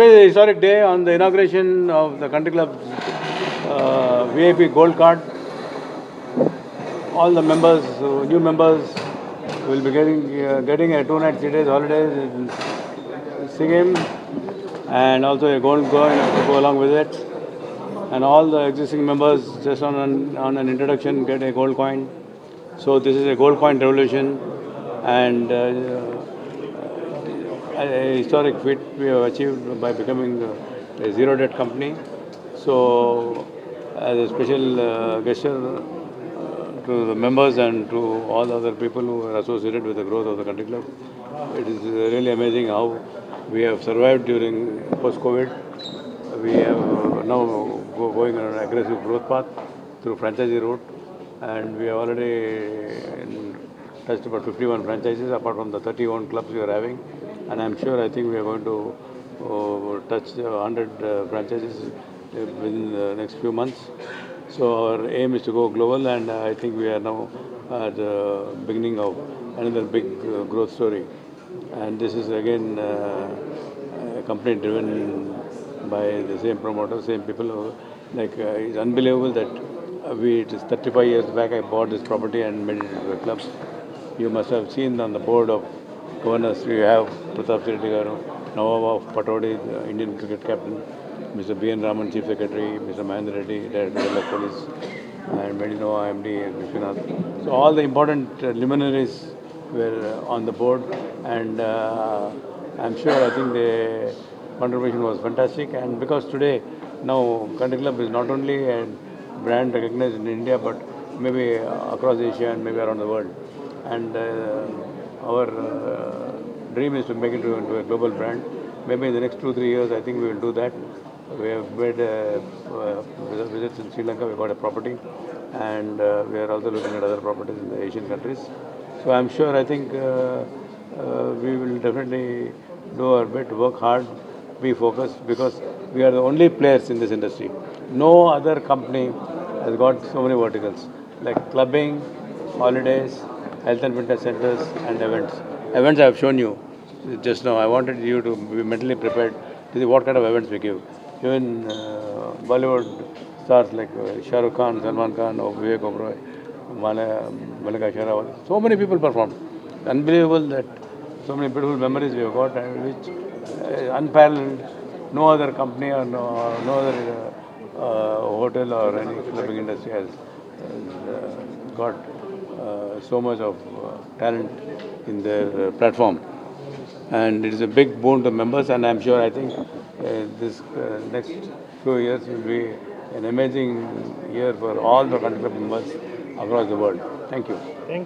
Today is a historic day on the inauguration of the country club's VIP Gold Card. All the members, new members, will be getting a 2-night 3 days holidays in Sikkim, and also a gold coin to go along with it. And all the existing members, just on an introduction, get a gold coin. So this is a gold coin revolution, and a historic feat we have achieved by becoming a zero debt company. So, as a special gesture to the members and to all the other people who are associated with the growth of the country club, it is really amazing how we have survived during post-COVID. We have now going on an aggressive growth path through franchisee route, and we have already touched about 51 franchises apart from the 31 clubs we are having. And I'm sure, I think we are going to touch 100 franchises within the next few months. So our aim is to go global, and I think we are now at the beginning of another big growth story. And this is again a company driven by the same promoter, same people. It's unbelievable that it is 35 years back I bought this property and made it into a club. You must have seen on the board of governors, we have Pratap Reddy Garu, Nawab of Patodi, the Indian cricket captain, Mr. B. N. Raman, Chief Secretary, Mr. Mahendra Reddy, Director of Police, and Medino, IMD, and Vishwanath. So all the important luminaries were on the board, and I'm sure, I think the contribution was fantastic. And because today, now Country Club is not only a brand recognized in India, but maybe across Asia and maybe around the world. And our dream is to make it into a global brand. Maybe in the next 2-3 years, I think we will do that. We have made visits in Sri Lanka. We got a property, and we are also looking at other properties in the Asian countries. So I'm sure, I think we will definitely do our bit, work hard, be focused, because we are the only players in this industry. No other company has got so many verticals like clubbing, holidays, health and fitness centers, and events. Events I have shown you just now. I wanted you to be mentally prepared to see what kind of events we give. Even Bollywood stars like Shah Rukh Khan, Salman Khan, Vivek Oberoi, Malika Sherawat. So many people performed. Unbelievable that so many beautiful memories we have got, which unparalleled. No other company or no other hotel or any clubbing industry has got so much of talent in their platform. And it is a big boon to members, and I'm sure, I think this next few years will be an amazing year for all the country club members across the world. Thank you.